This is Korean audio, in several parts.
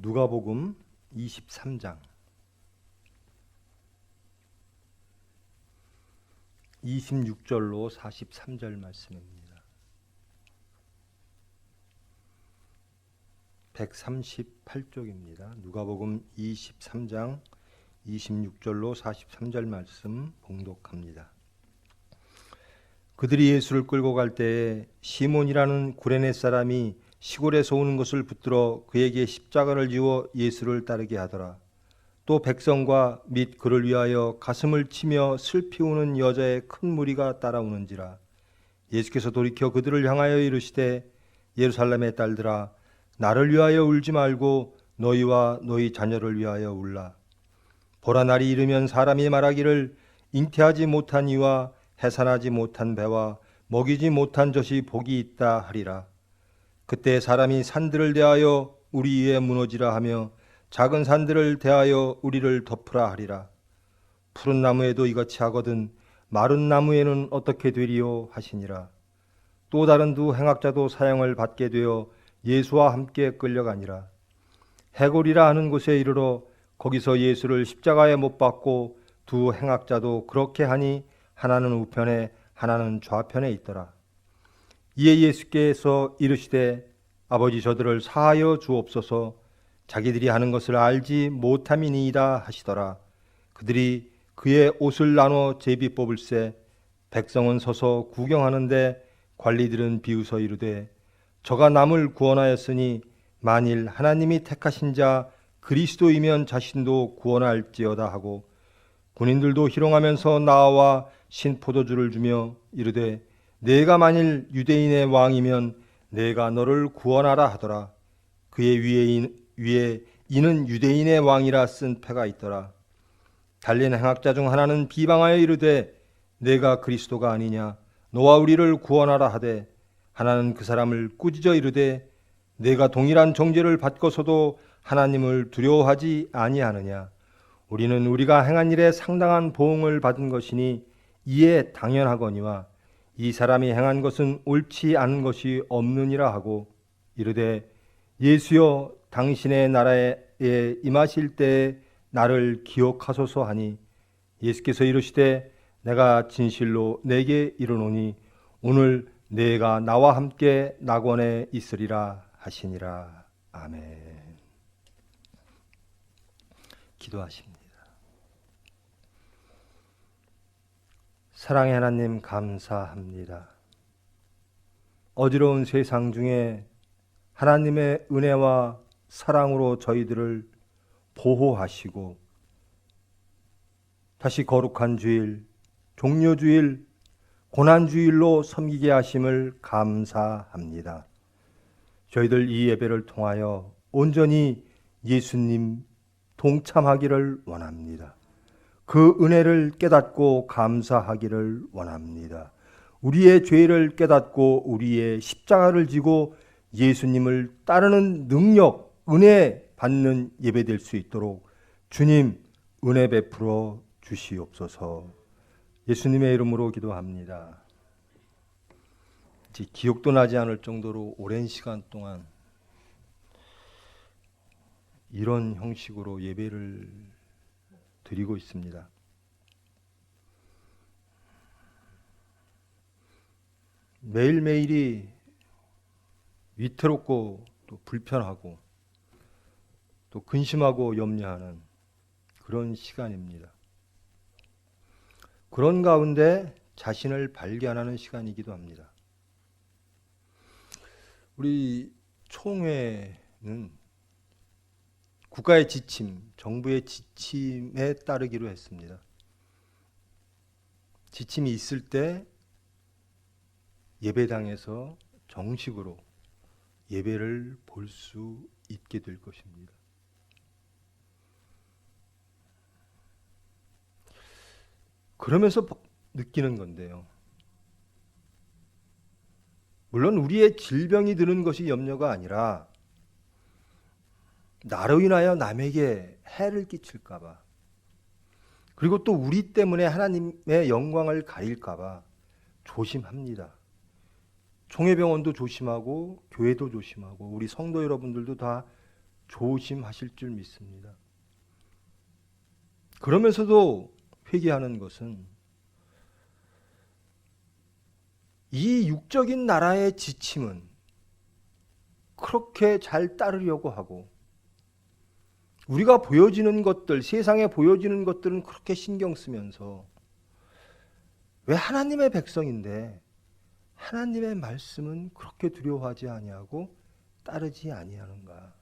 누가복음 23장 26절로 43절 말씀입니다. 138쪽입니다. 누가복음 23장 26절로 43절 말씀 봉독합니다. 그들이 예수를 끌고 갈 때에 시몬이라는 구레네 사람이 시골에서 오는 것을 붙들어 그에게 십자가를 지워 예수를 따르게 하더라. 또 백성과 및 그를 위하여 가슴을 치며 슬피 우는 여자의 큰 무리가 따라오는지라. 예수께서 돌이켜 그들을 향하여 이르시되 예루살렘의 딸들아 나를 위하여 울지 말고 너희와 너희 자녀를 위하여 울라. 보라 날이 이르면 사람이 말하기를 잉태하지 못한 이와 해산하지 못한 배와 먹이지 못한 젖이 복이 있다 하리라. 그때 사람이 산들을 대하여 우리 위에 무너지라 하며 작은 산들을 대하여 우리를 덮으라 하리라. 푸른 나무에도 이같이 하거든 마른 나무에는 어떻게 되리요 하시니라. 또 다른 두 행악자도 사형을 받게 되어 예수와 함께 끌려가니라. 해골이라 하는 곳에 이르러 거기서 예수를 십자가에 못 박고 두 행악자도 그렇게 하니 하나는 우편에 하나는 좌편에 있더라. 이에 예수께서 이르시되 아버지 저들을 사하여 주옵소서 자기들이 하는 것을 알지 못함이니이다 하시더라. 그들이 그의 옷을 나눠 제비 뽑을새 백성은 서서 구경하는데 관리들은 비웃어 이르되 저가 남을 구원하였으니 만일 하나님이 택하신 자 그리스도이면 자신도 구원할지어다 하고 군인들도 희롱하면서 나와 신포도주를 주며 이르되 내가 만일 유대인의 왕이면 내가 너를 구원하라 하더라. 그의 위에 이는 유대인의 왕이라 쓴 패가 있더라. 달린 행악자 중 하나는 비방하여 이르되 내가 그리스도가 아니냐 너와 우리를 구원하라 하되 하나는 그 사람을 꾸짖어 이르되 내가 동일한 정죄를 받고서도 하나님을 두려워하지 아니하느냐. 우리는 우리가 행한 일에 상당한 보응을 받은 것이니 이에 당연하거니와 이 사람이 행한 것은 옳지 않은 것이 없느니라 하고 이르되 예수여 당신의 나라에 임하실 때에 나를 기억하소서 하니 예수께서 이르시되 내가 진실로 내게 이르노니 오늘 내가 나와 함께 낙원에 있으리라 하시니라. 아멘. 기도하십니다. 사랑의 하나님 감사합니다. 어지러운 세상 중에 하나님의 은혜와 사랑으로 저희들을 보호하시고 다시 거룩한 주일, 종료주일, 고난주일로 섬기게 하심을 감사합니다. 저희들 이 예배를 통하여 온전히 예수님 동참하기를 원합니다. 그 은혜를 깨닫고 감사하기를 원합니다. 우리의 죄를 깨닫고 우리의 십자가를 지고 예수님을 따르는 능력, 은혜 받는 예배될 수 있도록 주님 은혜 베풀어 주시옵소서. 예수님의 이름으로 기도합니다. 기억도 나지 않을 정도로 오랜 시간 동안 이런 형식으로 예배를 드리고 있습니다. 매일매일이 위태롭고 또 불편하고 또 근심하고 염려하는 그런 시간입니다. 그런 가운데 자신을 발견하는 시간이기도 합니다. 우리 총회는 국가의 지침, 정부의 지침에 따르기로 했습니다. 지침이 있을 때 예배당에서 정식으로 예배를 볼 수 있게 될 것입니다. 그러면서 느끼는 건데요. 물론 우리의 질병이 드는 것이 염려가 아니라 나로 인하여 남에게 해를 끼칠까 봐, 그리고 또 우리 때문에 하나님의 영광을 가릴까 봐 조심합니다. 총회병원도 조심하고 교회도 조심하고 우리 성도 여러분들도 다 조심하실 줄 믿습니다. 그러면서도 회개하는 것은 이 육적인 나라의 지침은 그렇게 잘 따르려고 하고 우리가 보여지는 것들, 세상에 보여지는 것들은 그렇게 신경 쓰면서 왜 하나님의 백성인데 하나님의 말씀은 그렇게 두려워하지 아니하고 따르지 아니하는가?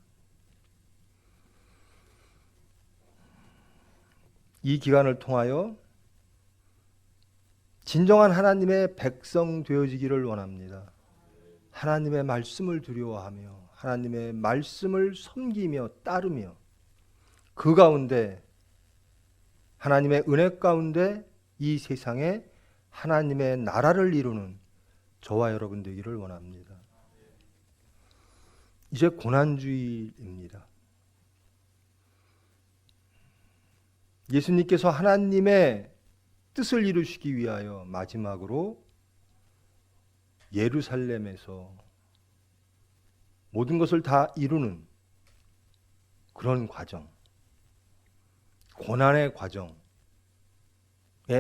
이 기간을 통하여 진정한 하나님의 백성 되어지기를 원합니다. 하나님의 말씀을 두려워하며 하나님의 말씀을 섬기며 따르며 그 가운데 하나님의 은혜 가운데 이 세상에 하나님의 나라를 이루는 저와 여러분 되기를 원합니다. 이제 고난주일입니다. 예수님께서 하나님의 뜻을 이루시기 위하여 마지막으로 예루살렘에서 모든 것을 다 이루는 그런 과정, 고난의 과정의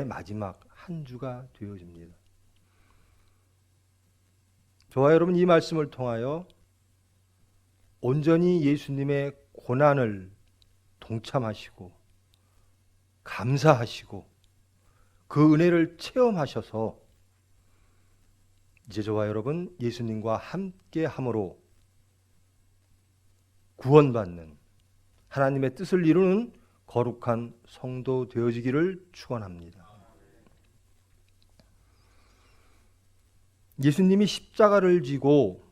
마지막 한 주가 되어집니다. 저와 여러분 이 말씀을 통하여 온전히 예수님의 고난을 동참하시고 감사하시고 그 은혜를 체험하셔서 이제 저와 여러분 예수님과 함께 함으로 구원받는 하나님의 뜻을 이루는 거룩한 성도 되어지기를 축원합니다. 예수님이 십자가를 지고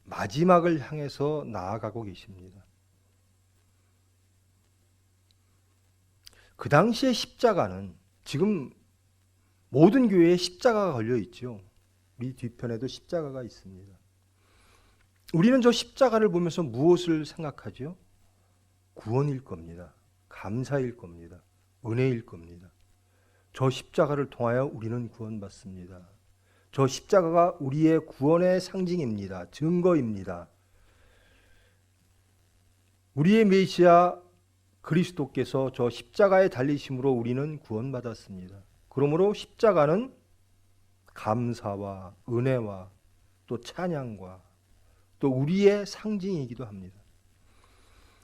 마지막을 향해서 나아가고 계십니다. 그 당시의 십자가는 지금 모든 교회에 십자가가 걸려 있죠. 우리 뒤편에도 십자가가 있습니다. 우리는 저 십자가를 보면서 무엇을 생각하죠? 구원일 겁니다. 감사일 겁니다. 은혜일 겁니다. 저 십자가를 통하여 우리는 구원받습니다. 저 십자가가 우리의 구원의 상징입니다. 증거입니다. 우리의 메시아 그리스도께서 저 십자가에 달리심으로 우리는 구원받았습니다. 그러므로 십자가는 감사와 은혜와 또 찬양과 또 우리의 상징이기도 합니다.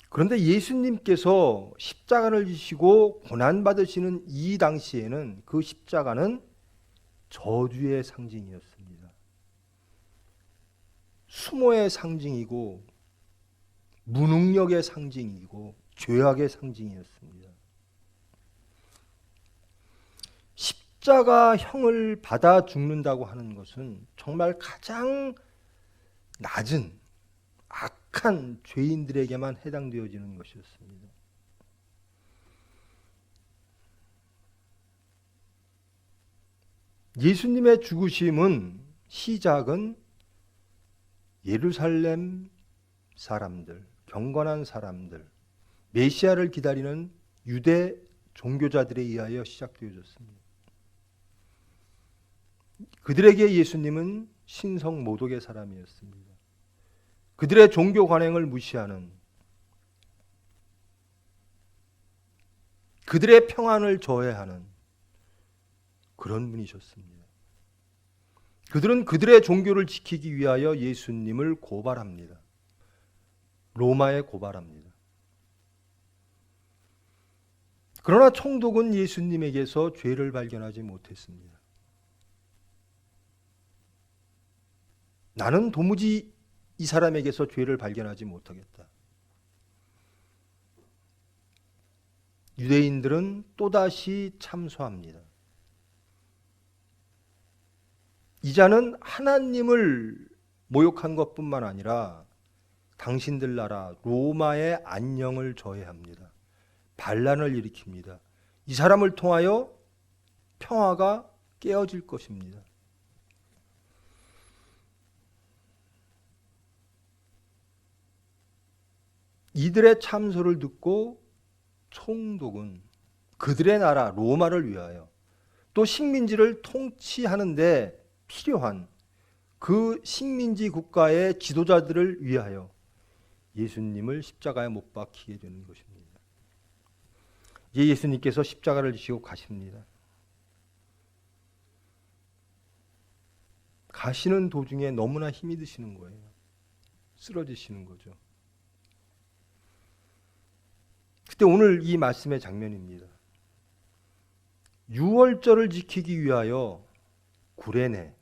그런데 예수님께서 십자가를 지시고 고난받으시는 이 당시에는 그 십자가는 저주의 상징이었습니다. 수모의 상징이고 무능력의 상징이고 죄악의 상징이었습니다. 십자가형을 받아 죽는다고 하는 것은 정말 가장 낮은 악한 죄인들에게만 해당되어지는 것이었습니다. 예수님의 죽으심은 시작은 예루살렘 사람들, 경건한 사람들, 메시아를 기다리는 유대 종교자들에 의하여 시작되어졌습니다. 그들에게 예수님은 신성 모독의 사람이었습니다. 그들의 종교 관행을 무시하는, 그들의 평안을 저해하는 그런 분이셨습니다. 그들은 그들의 종교를 지키기 위하여 예수님을 고발합니다. 로마에 고발합니다. 그러나 총독은 예수님에게서 죄를 발견하지 못했습니다. 나는 도무지 이 사람에게서 죄를 발견하지 못하겠다. 유대인들은 또다시 참소합니다. 이 자는 하나님을 모욕한 것뿐만 아니라 당신들 나라 로마의 안녕을 저해합니다. 반란을 일으킵니다. 이 사람을 통하여 평화가 깨어질 것입니다. 이들의 참소를 듣고 총독은 그들의 나라 로마를 위하여 또 식민지를 통치하는 데 필요한 그 식민지 국가의 지도자들을 위하여 예수님을 십자가에 못 박히게 되는 것입니다. 이제 예수님께서 십자가를 지시고 가십니다. 가시는 도중에 너무나 힘이 드시는 거예요. 쓰러지시는 거죠. 그때 오늘 이 말씀의 장면입니다. 유월절을 지키기 위하여 구레네,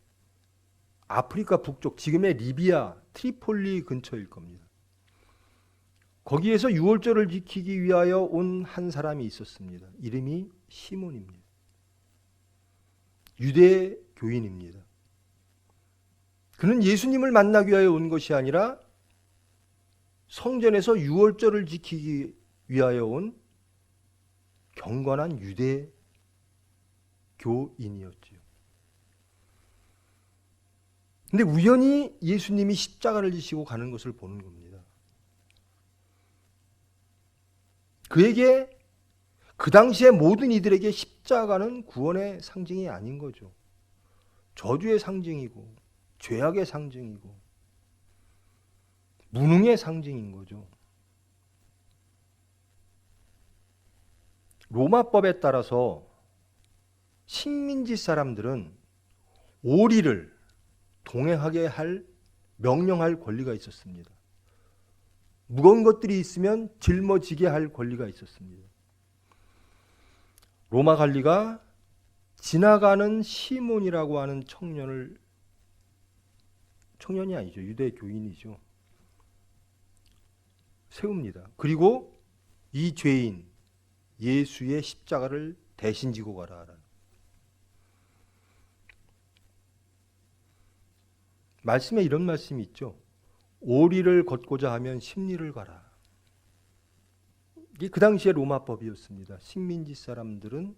아프리카 북쪽, 지금의 리비아, 트리폴리 근처일 겁니다. 거기에서 유월절을 지키기 위하여 온 한 사람이 있었습니다. 이름이 시몬입니다. 유대 교인입니다. 그는 예수님을 만나기 위하여 온 것이 아니라 성전에서 유월절을 지키기 위하여 온 경건한 유대 교인이었지요. 근데 우연히 예수님이 십자가를 지시고 가는 것을 보는 겁니다. 그에게, 그 당시에 모든 이들에게 십자가는 구원의 상징이 아닌 거죠. 저주의 상징이고 죄악의 상징이고 무능의 상징인 거죠. 로마법에 따라서 식민지 사람들은 오리를 동행하게 명령할 권리가 있었습니다. 무거운 것들이 있으면 짊어지게 할 권리가 있었습니다. 로마 관리가 지나가는 시몬이라고 하는 청년이 아니죠. 유대 교인이죠. 세웁니다. 그리고 이 죄인 예수의 십자가를 대신 지고 가라. 말씀에 이런 말씀이 있죠. 오리를 걷고자 하면 십리를 가라. 이게 그 당시의 로마법이었습니다. 식민지 사람들은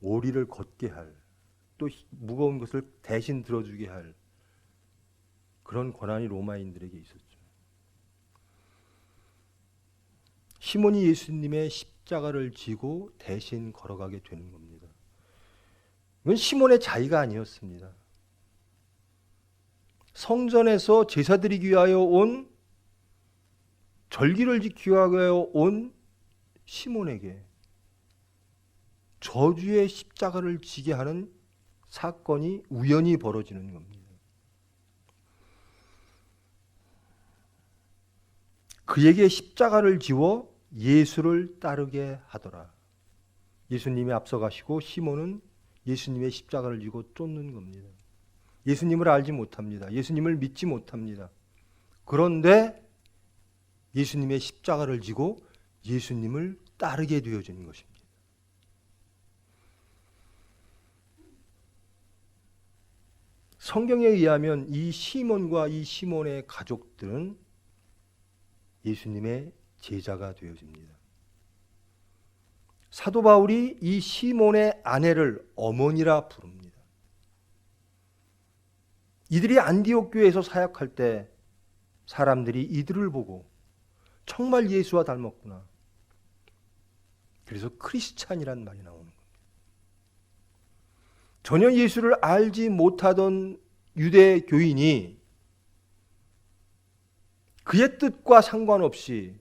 오리를 걷게 할, 또 무거운 것을 대신 들어주게 할 그런 권한이 로마인들에게 있었죠. 시몬이 예수님의 십자가를 지고 대신 걸어가게 되는 겁니다. 이건 시몬의 자의가 아니었습니다. 성전에서 제사 드리기 위하여 온, 절기를 지키기 위하여 온 시몬에게 저주의 십자가를 지게 하는 사건이 우연히 벌어지는 겁니다. 그에게 십자가를 지워 예수를 따르게 하더라. 예수님이 앞서가시고 시몬은 예수님의 십자가를 지고 쫓는 겁니다. 예수님을 알지 못합니다. 예수님을 믿지 못합니다. 그런데 예수님의 십자가를 지고 예수님을 따르게 되어지는 것입니다. 성경에 의하면 이 시몬과 이 시몬의 가족들은 예수님의 제자가 되어집니다. 사도 바울이 이 시몬의 아내를 어머니라 부릅니다. 이들이 안디옥 교회에서 사역할 때 사람들이 이들을 보고 정말 예수와 닮았구나. 그래서 크리스찬이란 말이 나오는 겁니다. 전혀 예수를 알지 못하던 유대 교인이 그의 뜻과 상관없이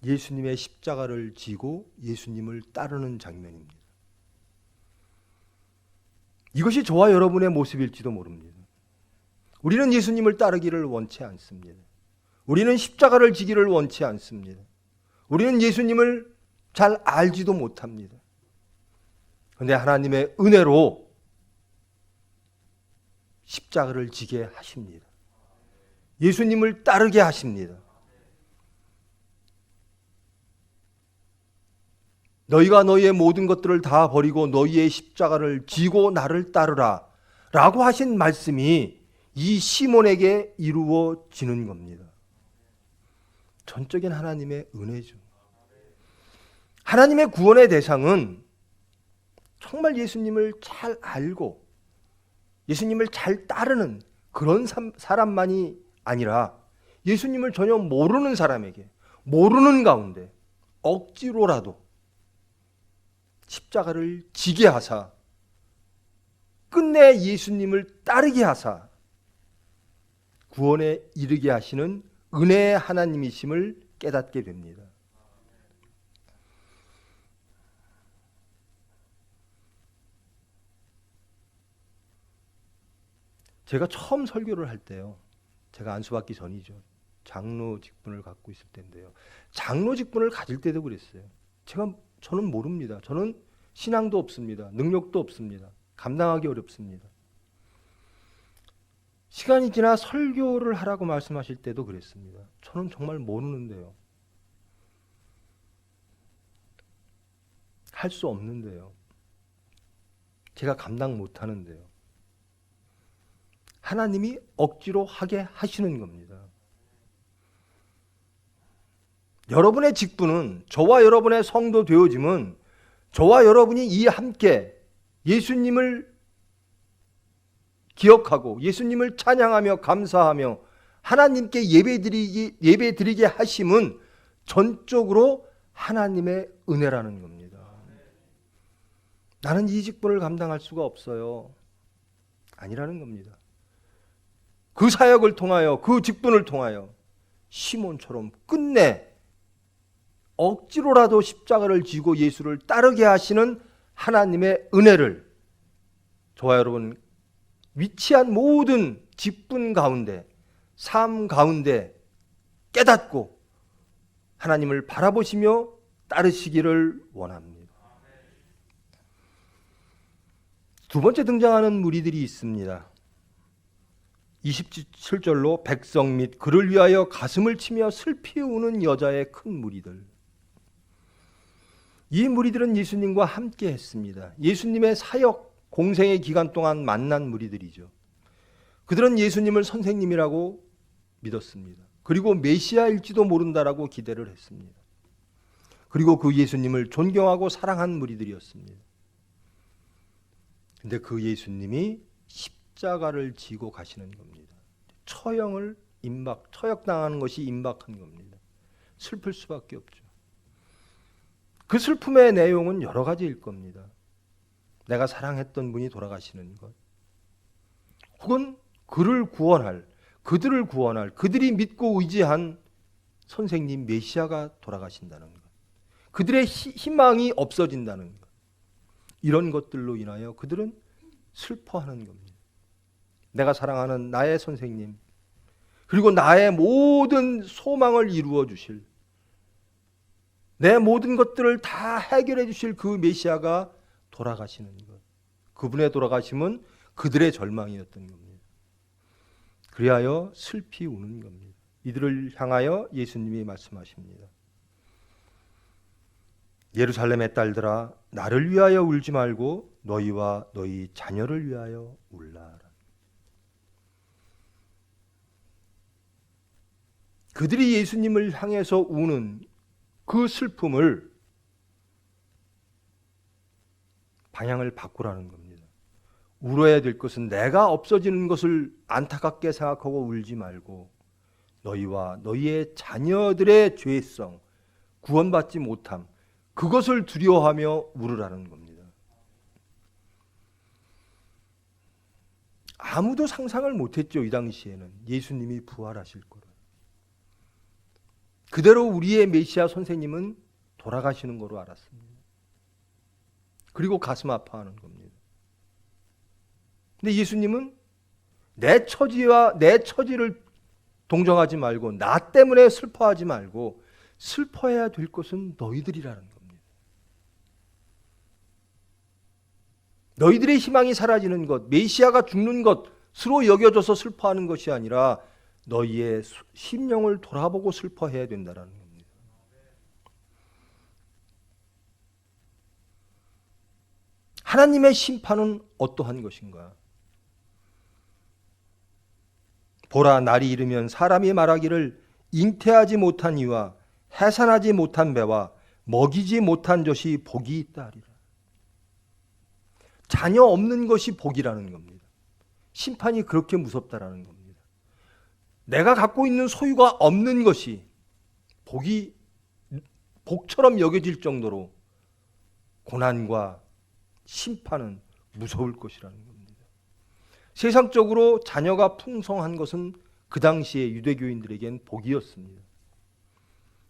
예수님의 십자가를 지고 예수님을 따르는 장면입니다. 이것이 저와 여러분의 모습일지도 모릅니다. 우리는 예수님을 따르기를 원치 않습니다. 우리는 십자가를 지기를 원치 않습니다. 우리는 예수님을 잘 알지도 못합니다. 그런데 하나님의 은혜로 십자가를 지게 하십니다. 예수님을 따르게 하십니다. 너희가 너희의 모든 것들을 다 버리고 너희의 십자가를 지고 나를 따르라 라고 하신 말씀이 이 시몬에게 이루어지는 겁니다. 전적인 하나님의 은혜죠. 하나님의 구원의 대상은 정말 예수님을 잘 알고 예수님을 잘 따르는 그런 사람만이 아니라 예수님을 전혀 모르는 사람에게, 모르는 가운데 억지로라도 십자가를 지게 하사 끝내 예수님을 따르게 하사 구원에 이르게 하시는 은혜의 하나님이심을 깨닫게 됩니다. 제가 처음 설교를 할 때요, 제가 안수받기 전이죠. 장로 직분을 갖고 있을 때인데요. 장로 직분을 가질 때도 그랬어요. 저는 모릅니다. 저는 신앙도 없습니다. 능력도 없습니다. 감당하기 어렵습니다. 시간이 지나 설교를 하라고 말씀하실 때도 그랬습니다. 저는 정말 모르는데요. 할 수 없는데요. 제가 감당 못하는데요. 하나님이 억지로 하게 하시는 겁니다. 여러분의 직분은, 저와 여러분의 성도 되어짐은 저와 여러분이 이 함께 예수님을 기억하고 예수님을 찬양하며 감사하며 하나님께 예배드리게 하심은 전적으로 하나님의 은혜라는 겁니다. 나는 이 직분을 감당할 수가 없어요. 아니라는 겁니다. 그 사역을 통하여, 그 직분을 통하여 시몬처럼 끝내 억지로라도 십자가를 지고 예수를 따르게 하시는 하나님의 은혜를 저와 여러분 위치한 모든 직분 가운데, 삶 가운데 깨닫고 하나님을 바라보시며 따르시기를 원합니다. 두 번째 등장하는 무리들이 있습니다. 27절로 백성 및 그를 위하여 가슴을 치며 슬피 우는 여자의 큰 무리들. 이 무리들은 예수님과 함께 했습니다. 예수님의 사역, 공생의 기간 동안 만난 무리들이죠. 그들은 예수님을 선생님이라고 믿었습니다. 그리고 메시아일지도 모른다라고 기대를 했습니다. 그리고 그 예수님을 존경하고 사랑한 무리들이었습니다. 근데 그 예수님이 십자가를 지고 가시는 겁니다. 처형당하는 것이 임박한 겁니다. 슬플 수밖에 없죠. 그 슬픔의 내용은 여러 가지일 겁니다. 내가 사랑했던 분이 돌아가시는 것, 혹은 그들을 구원할, 그들이 믿고 의지한 선생님 메시아가 돌아가신다는 것, 그들의 희망이 없어진다는 것, 이런 것들로 인하여 그들은 슬퍼하는 겁니다. 내가 사랑하는 나의 선생님, 그리고 나의 모든 소망을 이루어 주실, 내 모든 것들을 다 해결해 주실 그 메시아가 돌아가시는 것, 그분의 돌아가심은 그들의 절망이었던 겁니다. 그리하여 슬피 우는 겁니다. 이들을 향하여 예수님이 말씀하십니다. 예루살렘의 딸들아, 나를 위하여 울지 말고 너희와 너희 자녀를 위하여 울라. 그들이 예수님을 향해서 우는 그 슬픔을 방향을 바꾸라는 겁니다. 울어야 될 것은 내가 없어지는 것을 안타깝게 생각하고 울지 말고 너희와 너희의 자녀들의 죄성, 구원받지 못함, 그것을 두려워하며 울으라는 겁니다. 아무도 상상을 못했죠. 이 당시에는 예수님이 부활하실 거를. 그대로 우리의 메시아 선생님은 돌아가시는 거로 알았습니다. 그리고 가슴 아파하는 겁니다. 근데 예수님은 내 처지를 동정하지 말고 나 때문에 슬퍼하지 말고 슬퍼해야 될 것은 너희들이라는 겁니다. 너희들의 희망이 사라지는 것, 메시아가 죽는 것으로 여겨져서 슬퍼하는 것이 아니라 너희의 심령을 돌아보고 슬퍼해야 된다는 겁니다. 하나님의 심판은 어떠한 것인가? 보라, 날이 이르면 사람이 말하기를 잉태하지 못한 이와 해산하지 못한 배와 먹이지 못한 젖이 복이 있다 하리라. 자녀 없는 것이 복이라는 겁니다. 심판이 그렇게 무섭다라는 겁니다. 내가 갖고 있는 소유가 없는 것이 복처럼 여겨질 정도로 고난과 심판은 무서울 것이라는 겁니다. 세상적으로 자녀가 풍성한 것은 그 당시에 유대교인들에겐 복이었습니다.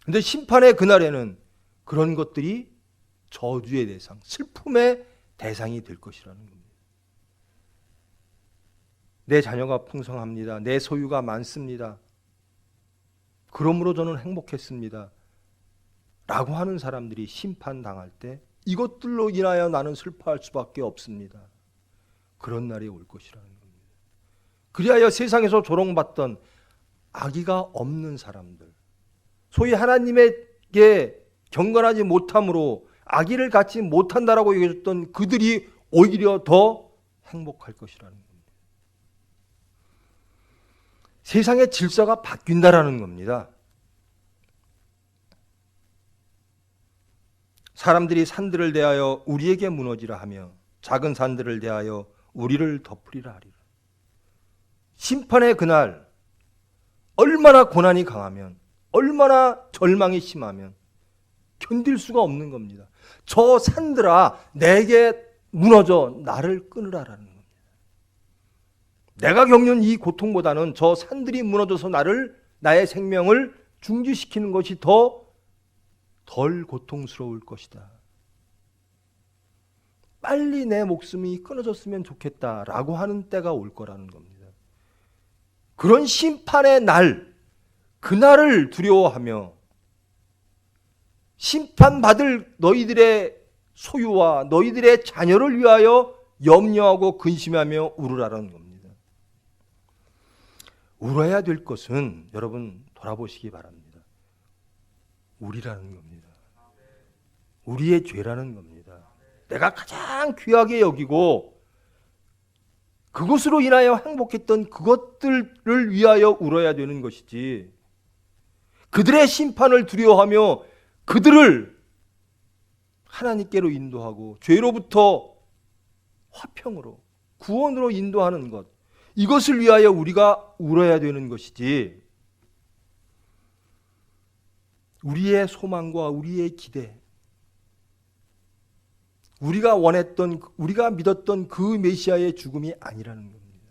그런데 심판의 그날에는 그런 것들이 저주의 대상, 슬픔의 대상이 될 것이라는 겁니다. 내 자녀가 풍성합니다. 내 소유가 많습니다. 그러므로 저는 행복했습니다. 라고 하는 사람들이 심판당할 때 이것들로 인하여 나는 슬퍼할 수밖에 없습니다. 그런 날이 올 것이라는 겁니다. 그리하여 세상에서 조롱받던 악의가 없는 사람들, 소위 하나님에게 경건하지 못함으로 악의를 갖지 못한다라고 여겨졌던 그들이 오히려 더 행복할 것이라는 겁니다. 세상의 질서가 바뀐다라는 겁니다. 사람들이 산들을 대하여 우리에게 무너지라 하며 작은 산들을 대하여 우리를 덮으리라 하리라. 심판의 그날 얼마나 고난이 강하면, 얼마나 절망이 심하면 견딜 수가 없는 겁니다. 저 산들아 내게 무너져 나를 끊으라라는 겁니다. 내가 겪는 이 고통보다는 저 산들이 무너져서 나의 생명을 중지시키는 것이 덜 고통스러울 것이다. 빨리 내 목숨이 끊어졌으면 좋겠다라고 하는 때가 올 거라는 겁니다. 그런 심판의 날, 그날을 두려워하며 심판받을 너희들의 소유와 너희들의 자녀를 위하여 염려하고 근심하며 울으라는 겁니다. 울어야 될 것은 여러분 돌아보시기 바랍니다. 우리라는 겁니다. 우리의 죄라는 겁니다. 내가 가장 귀하게 여기고 그것으로 인하여 행복했던 그것들을 위하여 울어야 되는 것이지, 그들의 심판을 두려워하며 그들을 하나님께로 인도하고 죄로부터 화평으로 구원으로 인도하는 것, 이것을 위하여 우리가 울어야 되는 것이지, 우리의 소망과 우리의 기대, 우리가 원했던, 우리가 믿었던 그 메시아의 죽음이 아니라는 겁니다.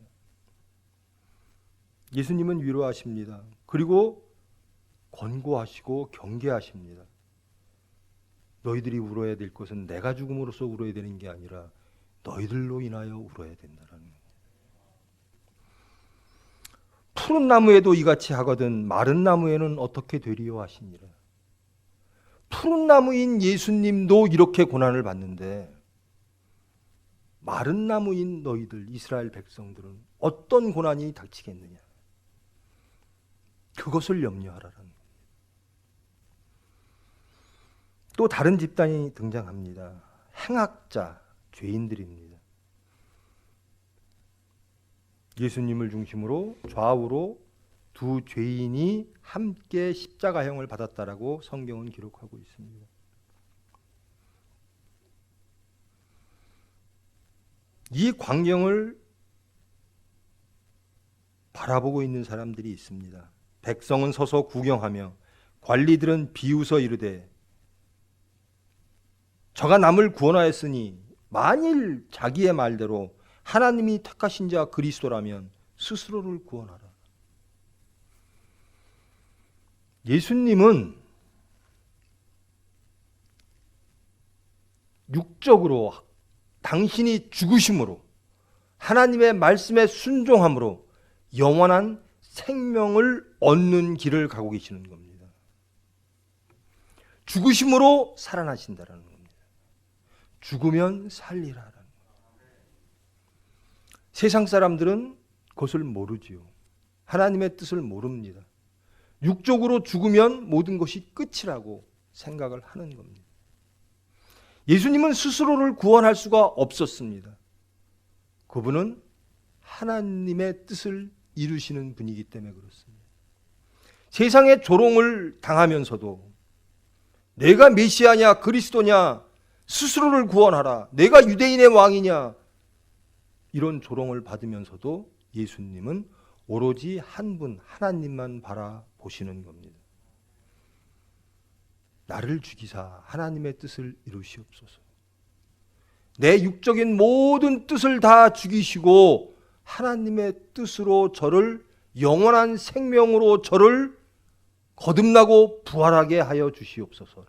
예수님은 위로하십니다. 그리고 권고하시고 경계하십니다. 너희들이 울어야 될 것은 내가 죽음으로써 울어야 되는 게 아니라 너희들로 인하여 울어야 된다는 겁니다. 푸른 나무에도 이같이 하거든 마른 나무에는 어떻게 되리요 하시니라. 푸른 나무인 예수님도 이렇게 고난을 받는데 마른 나무인 너희들 이스라엘 백성들은 어떤 고난이 닥치겠느냐. 그것을 염려하라는 겁니다. 또 다른 집단이 등장합니다. 행악자, 죄인들입니다. 예수님을 중심으로 좌우로 두 죄인이 함께 십자가형을 받았다라고 성경은 기록하고 있습니다. 이 광경을 바라보고 있는 사람들이 있습니다. 백성은 서서 구경하며 관리들은 비웃어 이르되 저가 남을 구원하였으니 만일 자기의 말대로 하나님이 택하신 자 그리스도라면 스스로를 구원하라. 예수님은 육적으로 당신이 죽으심으로 하나님의 말씀에 순종함으로 영원한 생명을 얻는 길을 가고 계시는 겁니다. 죽으심으로 살아나신다라는 겁니다. 죽으면 살리라라는 겁니다. 세상 사람들은 그것을 모르지요. 하나님의 뜻을 모릅니다. 육적으로 죽으면 모든 것이 끝이라고 생각을 하는 겁니다. 예수님은 스스로를 구원할 수가 없었습니다. 그분은 하나님의 뜻을 이루시는 분이기 때문에 그렇습니다. 세상의 조롱을 당하면서도 내가 메시아냐 그리스도냐 스스로를 구원하라 내가 유대인의 왕이냐 이런 조롱을 받으면서도 예수님은 오로지 한 분 하나님만 바라보시는 겁니다. 나를 죽이사 하나님의 뜻을 이루시옵소서. 내 육적인 모든 뜻을 다 죽이시고 하나님의 뜻으로 저를 영원한 생명으로 저를 거듭나고 부활하게 하여 주시옵소서.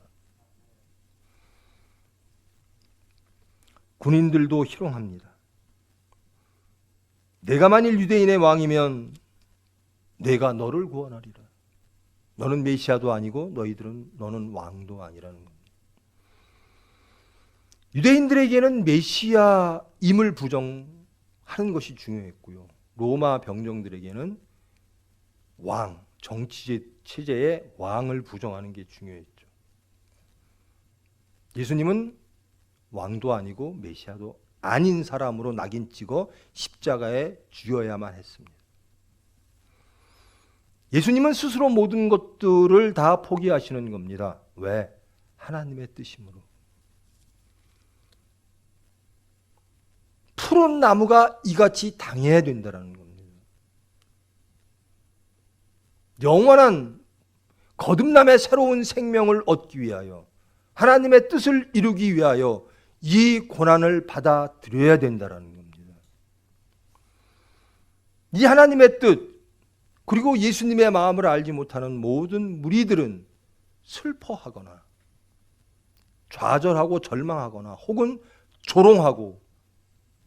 군인들도 희롱합니다. 내가 만일 유대인의 왕이면 내가 너를 구원하리라. 너는 메시아도 아니고 너는 왕도 아니라는 겁니다. 유대인들에게는 메시아임을 부정하는 것이 중요했고요. 로마 병정들에게는 왕, 정치 체제의 왕을 부정하는 게 중요했죠. 예수님은 왕도 아니고 메시아도 아닌 사람으로 낙인 찍어 십자가에 죽여야만 했습니다. 예수님은 스스로 모든 것들을 다 포기하시는 겁니다. 왜? 하나님의 뜻이므로. 푸른 나무가 이같이 당해야 된다는 겁니다. 영원한 거듭남의 새로운 생명을 얻기 위하여, 하나님의 뜻을 이루기 위하여 이 고난을 받아들여야 된다는 겁니다. 이 하나님의 뜻, 그리고 예수님의 마음을 알지 못하는 모든 무리들은 슬퍼하거나 좌절하고 절망하거나 혹은 조롱하고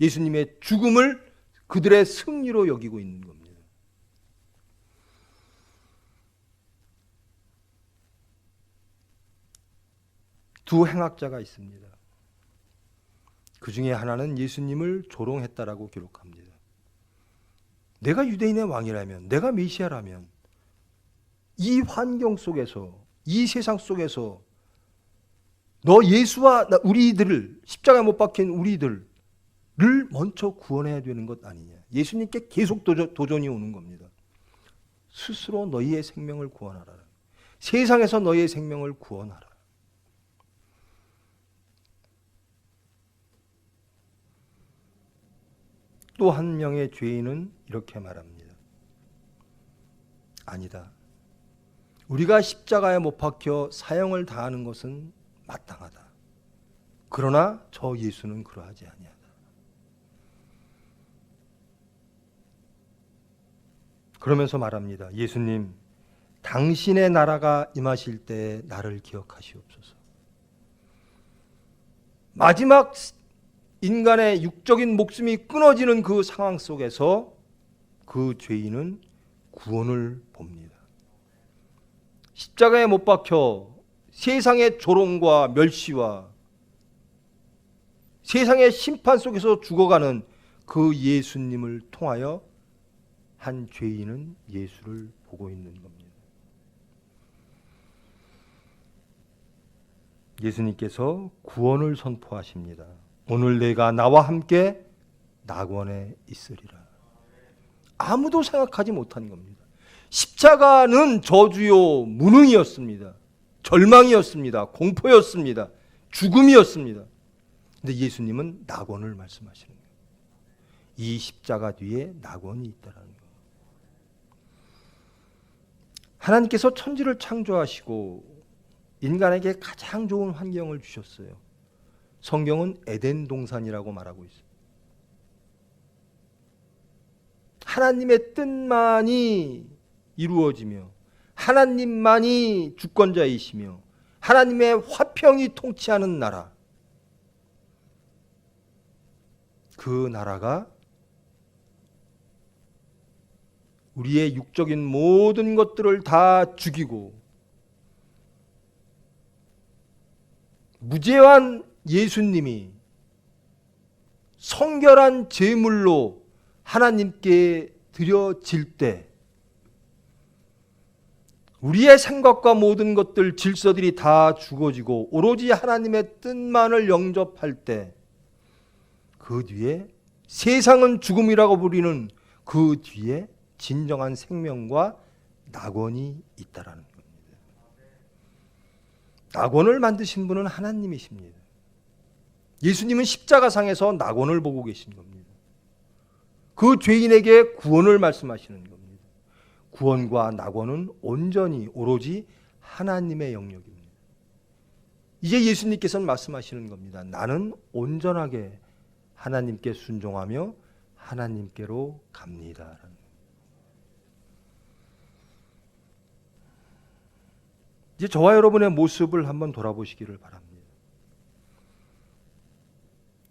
예수님의 죽음을 그들의 승리로 여기고 있는 겁니다. 두 행악자가 있습니다. 그 중에 하나는 예수님을 조롱했다라고 기록합니다. 내가 유대인의 왕이라면, 내가 메시아라면 이 환경 속에서, 이 세상 속에서 너 예수와 우리들을, 십자가에 못 박힌 우리들을 먼저 구원해야 되는 것 아니냐. 예수님께 계속 도전이 오는 겁니다. 스스로 너희의 생명을 구원하라. 세상에서 너희의 생명을 구원하라. 또 한 명의 죄인은 이렇게 말합니다. 아니다. 우리가 십자가에 못 박혀 사형을 당하는 것은 마땅하다. 그러나 저 예수는 그러하지 아니하다. 그러면서 말합니다. 예수님, 당신의 나라가 임하실 때 나를 기억하시옵소서. 마지막 인간의 육적인 목숨이 끊어지는 그 상황 속에서 그 죄인은 구원을 봅니다. 십자가에 못 박혀 세상의 조롱과 멸시와 세상의 심판 속에서 죽어가는 그 예수님을 통하여 한 죄인은 예수를 보고 있는 겁니다. 예수님께서 구원을 선포하십니다. 오늘 내가 나와 함께 낙원에 있으리라. 아무도 생각하지 못한 겁니다. 십자가는 저주요 무능이었습니다. 절망이었습니다. 공포였습니다. 죽음이었습니다. 근데 예수님은 낙원을 말씀하시는 거예요. 이 십자가 뒤에 낙원이 있다라는 거예요. 하나님께서 천지를 창조하시고 인간에게 가장 좋은 환경을 주셨어요. 성경은 에덴 동산이라고 말하고 있어요. 하나님의 뜻만이 이루어지며 하나님만이 주권자이시며 하나님의 화평이 통치하는 나라, 그 나라가 우리의 육적인 모든 것들을 다 죽이고 무죄한 예수님이 성결한 제물로 하나님께 드려질 때 우리의 생각과 모든 것들, 질서들이 다 죽어지고 오로지 하나님의 뜻만을 영접할 때 그 뒤에 세상은 죽음이라고 부리는 그 뒤에 진정한 생명과 낙원이 있다라는 겁니다. 낙원을 만드신 분은 하나님이십니다. 예수님은 십자가상에서 낙원을 보고 계신 겁니다. 그 죄인에게 구원을 말씀하시는 겁니다. 구원과 낙원은 온전히 오로지 하나님의 영역입니다. 이제 예수님께서는 말씀하시는 겁니다. 나는 온전하게 하나님께 순종하며 하나님께로 갑니다. 이제 저와 여러분의 모습을 한번 돌아보시기를 바랍니다.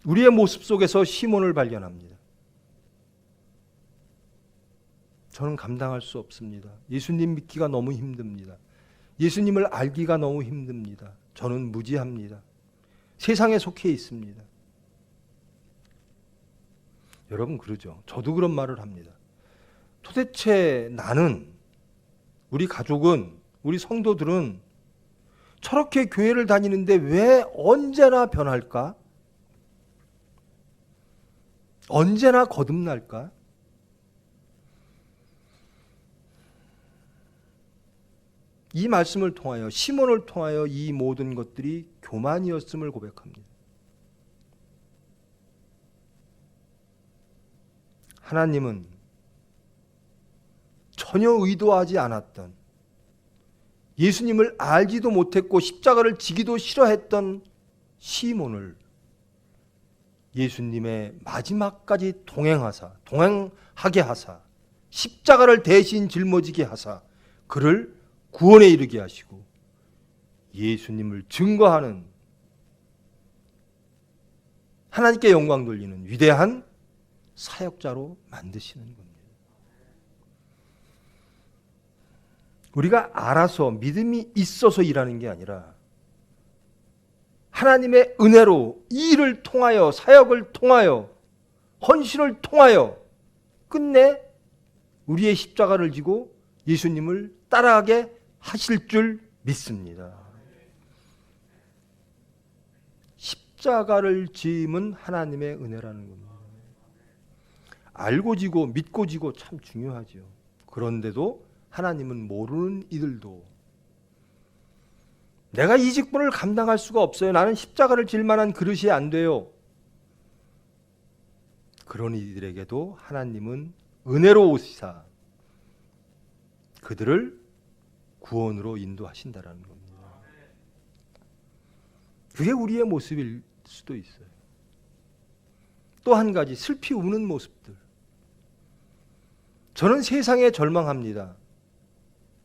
우리의 모습 속에서 시몬을 발견합니다. 저는 감당할 수 없습니다. 예수님 믿기가 너무 힘듭니다. 예수님을 알기가 너무 힘듭니다. 저는 무지합니다. 세상에 속해 있습니다. 여러분 그러죠. 저도 그런 말을 합니다. 도대체 나는, 우리 가족은, 우리 성도들은 저렇게 교회를 다니는데 왜 언제나 변할까? 언제나 거듭날까? 이 말씀을 통하여, 시몬을 통하여 이 모든 것들이 교만이었음을 고백합니다. 하나님은 전혀 의도하지 않았던, 예수님을 알지도 못했고 십자가를 지기도 싫어했던 시몬을 예수님의 마지막까지 동행하게 하사, 십자가를 대신 짊어지게 하사 그를 구원에 이르게 하시고 예수님을 증거하는, 하나님께 영광 돌리는 위대한 사역자로 만드시는 겁니다. 우리가 알아서 믿음이 있어서 일하는 게 아니라 하나님의 은혜로 이 일을 통하여, 사역을 통하여, 헌신을 통하여 끝내 우리의 십자가를 지고 예수님을 따라가게 하실 줄 믿습니다. 십자가를 지음은 하나님의 은혜라는 겁니다. 알고 지고 믿고 지고 참 중요하죠. 그런데도 하나님은 모르는 이들도, 내가 이 직분을 감당할 수가 없어요. 나는 십자가를 질 만한 그릇이 안 돼요. 그런 이들에게도 하나님은 은혜로 오시사 그들을 구원으로 인도하신다라는 겁니다. 그게 우리의 모습일 수도 있어요. 또 한 가지, 슬피 우는 모습들. 저는 세상에 절망합니다.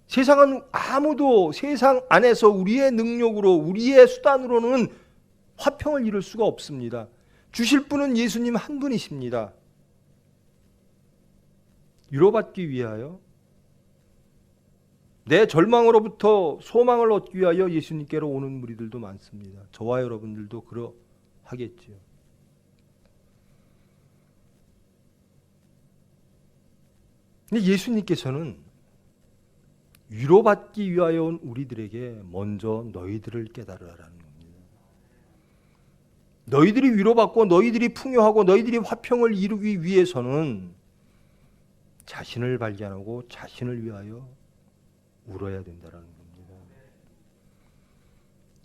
세상은 아무도 세상 안에서 우리의 능력으로, 우리의 수단으로는 화평을 이룰 수가 없습니다. 주실 분은 예수님 한 분이십니다. 위로받기 위하여, 내 절망으로부터 소망을 얻기 위하여 예수님께로 오는 무리들도 많습니다. 저와 여러분들도 그러하겠지요. 근데 예수님께서는 위로받기 위하여 온 우리들에게 먼저 너희들을 깨달으라는 겁니다. 너희들이 위로받고 너희들이 풍요하고 너희들이 화평을 이루기 위해서는 자신을 발견하고 자신을 위하여 울어야 된다는 겁니다.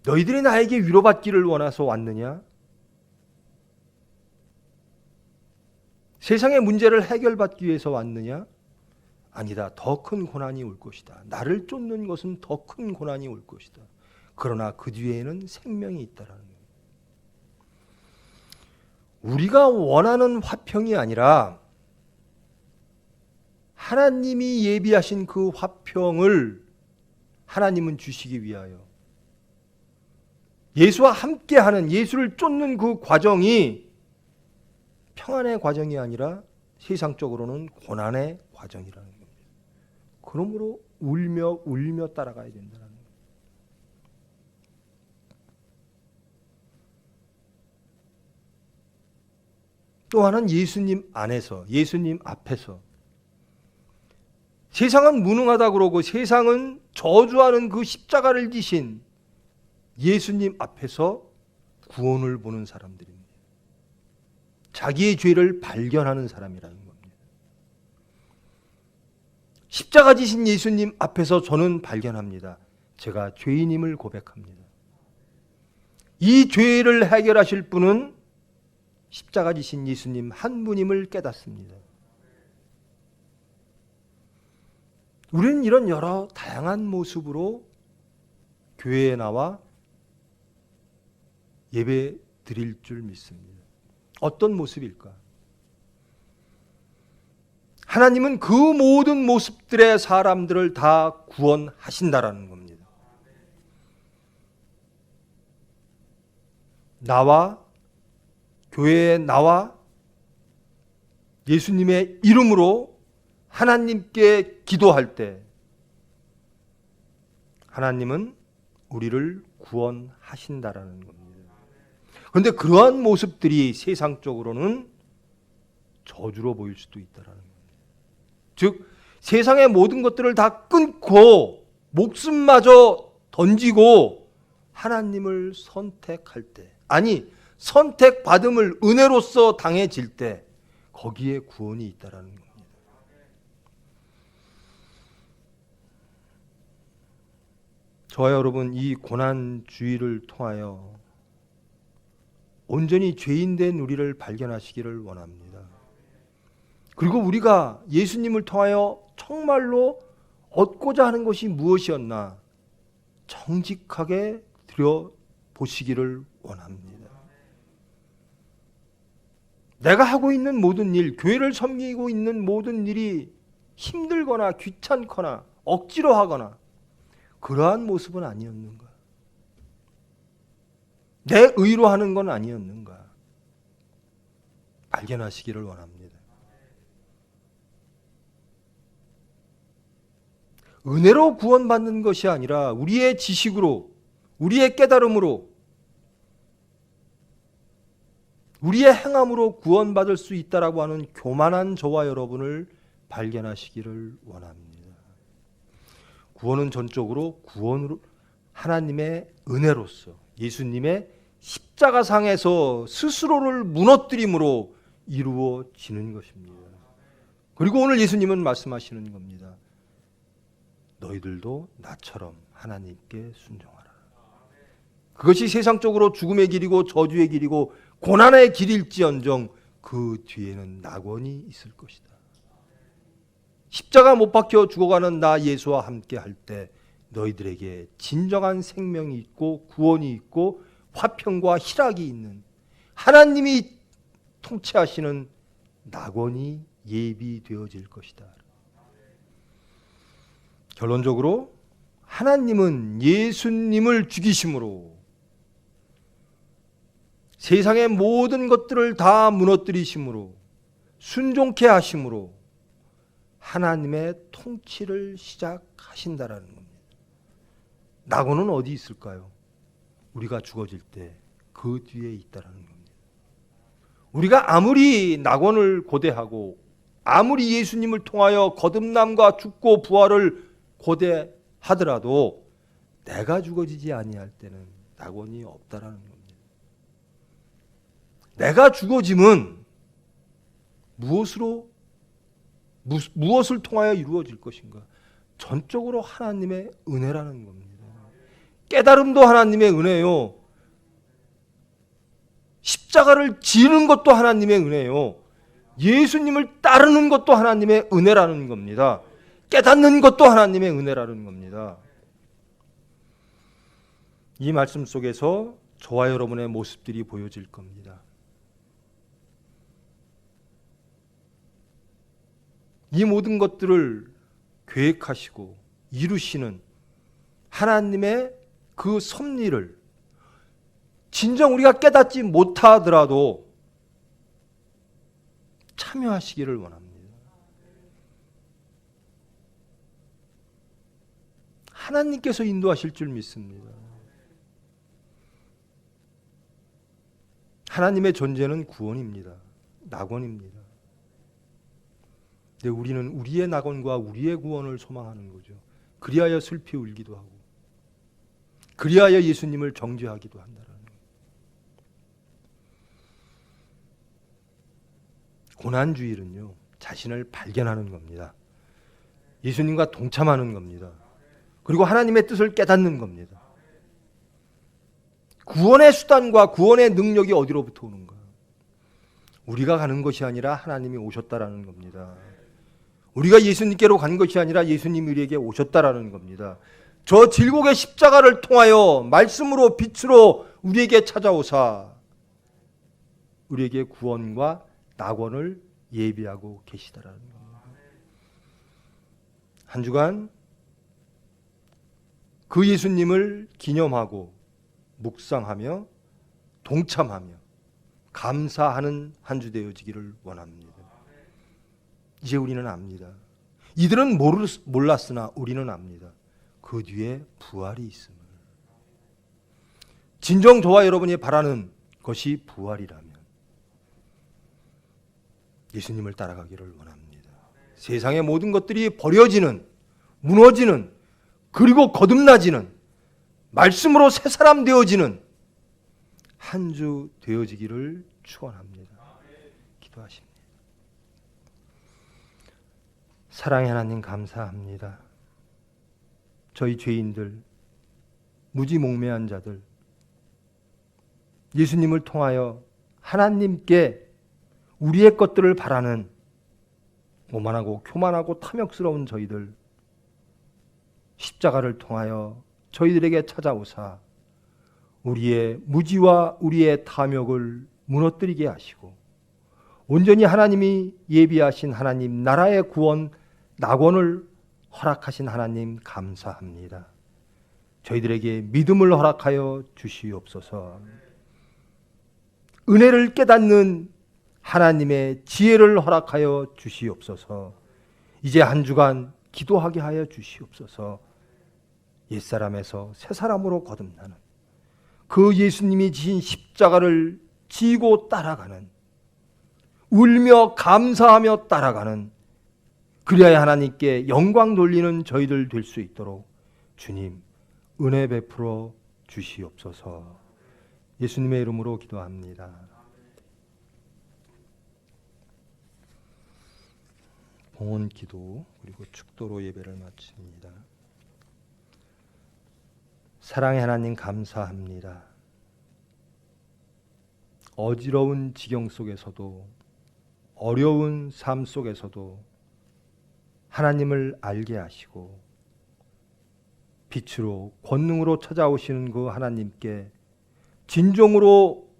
너희들이 나에게 위로받기를 원해서 왔느냐? 세상의 문제를 해결받기 위해서 왔느냐? 아니다. 더 큰 고난이 올 것이다. 나를 쫓는 것은 더 큰 고난이 올 것이다. 그러나 그 뒤에는 생명이 있다라는 거예요. 우리가 원하는 화평이 아니라 하나님이 예비하신 그 화평을 하나님은 주시기 위하여, 예수와 함께하는, 예수를 쫓는 그 과정이 평안의 과정이 아니라 세상적으로는 고난의 과정이라는 겁니다. 그러므로 울며 따라가야 된다는 거예요. 또 하나는 예수님 안에서, 예수님 앞에서, 세상은 무능하다 그러고 세상은 저주하는 그 십자가를 지신 예수님 앞에서 구원을 보는 사람들입니다. 자기의 죄를 발견하는 사람이라는 겁니다. 십자가 지신 예수님 앞에서 저는 발견합니다. 제가 죄인임을 고백합니다. 이 죄를 해결하실 분은 십자가 지신 예수님 한 분임을 깨닫습니다. 우리는 이런 여러 다양한 모습으로 교회에 나와 예배 드릴 줄 믿습니다. 어떤 모습일까? 하나님은 그 모든 모습들의 사람들을 다 구원하신다라는 겁니다. 나와 교회에 나와 예수님의 이름으로 하나님께 기도할 때 하나님은 우리를 구원하신다라는 겁니다. 그런데 그러한 모습들이 세상적으로는 저주로 보일 수도 있다라는 겁니다. 즉 세상의 모든 것들을 다 끊고 목숨마저 던지고 하나님을 선택할 때, 아니 선택받음을 은혜로서 당해질 때 거기에 구원이 있다라는 겁니다. 저와 여러분, 이 고난주의를 통하여 온전히 죄인된 우리를 발견하시기를 원합니다. 그리고 우리가 예수님을 통하여 정말로 얻고자 하는 것이 무엇이었나 정직하게 들여보시기를 원합니다. 내가 하고 있는 모든 일, 교회를 섬기고 있는 모든 일이 힘들거나 귀찮거나 억지로 하거나 그러한 모습은 아니었는가? 내 의로 하는 건 아니었는가? 발견하시기를 원합니다. 은혜로 구원받는 것이 아니라 우리의 지식으로, 우리의 깨달음으로, 우리의 행함으로 구원받을 수 있다라고 하는 교만한 저와 여러분을 발견하시기를 원합니다. 구원은 전적으로 구원으로 하나님의 은혜로서 예수님의 십자가상에서 스스로를 무너뜨림으로 이루어지는 것입니다. 그리고 오늘 예수님은 말씀하시는 겁니다. 너희들도 나처럼 하나님께 순종하라. 그것이 세상적으로 죽음의 길이고 저주의 길이고 고난의 길일지언정 그 뒤에는 낙원이 있을 것이다. 십자가 못 박혀 죽어가는 나 예수와 함께 할 때 너희들에게 진정한 생명이 있고 구원이 있고 화평과 희락이 있는 하나님이 통치하시는 낙원이 예비되어질 것이다. 결론적으로 하나님은 예수님을 죽이심으로 세상의 모든 것들을 다 무너뜨리심으로 순종케 하심으로 하나님의 통치를 시작하신다라는 겁니다. 낙원은 어디 있을까요? 우리가 죽어질 때 그 뒤에 있다라는 겁니다. 우리가 아무리 낙원을 고대하고 아무리 예수님을 통하여 거듭남과 죽고 부활을 고대하더라도 내가 죽어지지 아니할 때는 낙원이 없다라는 겁니다. 내가 죽어짐은 무엇을 통하여 이루어질 것인가? 전적으로 하나님의 은혜라는 겁니다. 깨달음도 하나님의 은혜요. 십자가를 지는 것도 하나님의 은혜요. 예수님을 따르는 것도 하나님의 은혜라는 겁니다. 깨닫는 것도 하나님의 은혜라는 겁니다. 이 말씀 속에서 저와 여러분의 모습들이 보여질 겁니다. 이 모든 것들을 계획하시고 이루시는 하나님의 그 섭리를 진정 우리가 깨닫지 못하더라도 참여하시기를 원합니다. 하나님께서 인도하실 줄 믿습니다. 하나님의 존재는 구원입니다. 낙원입니다. 근데 우리는 우리의 낙원과 우리의 구원을 소망하는 거죠. 그리하여 슬피 울기도 하고 그리하여 예수님을 정죄하기도 한다라는 거예요. 고난주일은요, 자신을 발견하는 겁니다. 예수님과 동참하는 겁니다. 그리고 하나님의 뜻을 깨닫는 겁니다. 구원의 수단과 구원의 능력이 어디로부터 오는가? 우리가 가는 것이 아니라 하나님이 오셨다라는 겁니다. 우리가 예수님께로 간 것이 아니라 예수님이 우리에게 오셨다라는 겁니다. 저 질곡의 십자가를 통하여 말씀으로 빛으로 우리에게 찾아오사 우리에게 구원과 낙원을 예비하고 계시다라는 겁니다. 한 주간 그 예수님을 기념하고 묵상하며 동참하며 감사하는 한 주 되어지기를 원합니다. 이제 우리는 압니다. 이들은 몰랐으나 우리는 압니다. 그 뒤에 부활이 있음을. 진정 저와 여러분이 바라는 것이 부활이라면 예수님을 따라가기를 원합니다. 세상의 모든 것들이 버려지는, 무너지는, 그리고 거듭나지는, 말씀으로 새 사람 되어지는 한 주 되어지기를 축원합니다. 기도하십니다. 사랑의 하나님 감사합니다. 저희 죄인들, 무지몽매한 자들, 예수님을 통하여 하나님께 우리의 것들을 바라는 오만하고 교만하고 탐욕스러운 저희들, 십자가를 통하여 저희들에게 찾아오사 우리의 무지와 우리의 탐욕을 무너뜨리게 하시고 온전히 하나님이 예비하신 하나님 나라의 구원 낙원을 허락하신 하나님 감사합니다. 저희들에게 믿음을 허락하여 주시옵소서. 은혜를 깨닫는 하나님의 지혜를 허락하여 주시옵소서. 이제 한 주간 기도하게 하여 주시옵소서. 옛사람에서 새사람으로 거듭나는 그 예수님이 지신 십자가를 지고 따라가는, 울며 감사하며 따라가는, 그래야 하나님께 영광 돌리는 저희들 될 수 있도록 주님 은혜 베풀어 주시옵소서. 예수님의 이름으로 기도합니다. 봉헌 기도 그리고 축도로 예배를 마칩니다. 사랑의 하나님 감사합니다. 어지러운 지경 속에서도 어려운 삶 속에서도 하나님을 알게 하시고 빛으로 권능으로 찾아오시는 그 하나님께 진정으로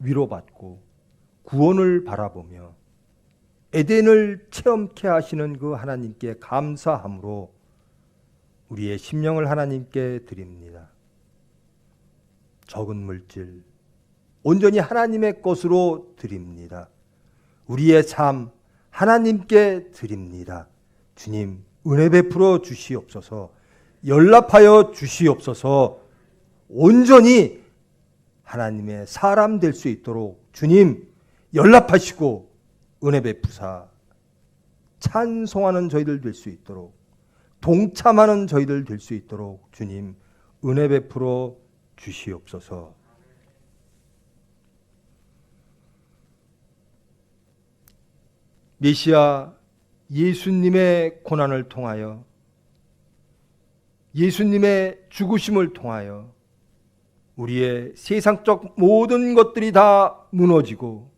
위로받고 구원을 바라보며 에덴을 체험케 하시는 그 하나님께 감사함으로 우리의 심령을 하나님께 드립니다. 적은 물질 온전히 하나님의 것으로 드립니다. 우리의 삶 하나님께 드립니다. 주님 은혜 베풀어 주시옵소서. 연락하여 주시옵소서. 온전히 하나님의 사람 될 수 있도록 주님 연락하시고 은혜 베푸사 찬송하는 저희들 될 수 있도록 동참하는 저희들 될 수 있도록 주님 은혜 베풀어 주시옵소서. 메시아 예수님의 고난을 통하여 예수님의 죽으심을 통하여 우리의 세상적 모든 것들이 다 무너지고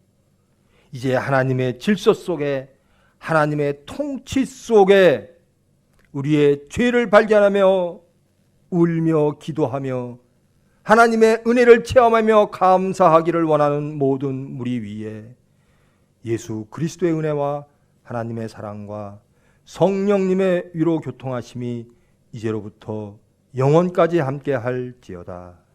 이제 하나님의 질서 속에 하나님의 통치 속에 우리의 죄를 발견하며 울며 기도하며 하나님의 은혜를 체험하며 감사하기를 원하는 모든 무리 위에 예수 그리스도의 은혜와 하나님의 사랑과 성령님의 위로 교통하심이 이제로부터 영원까지 함께 할지어다.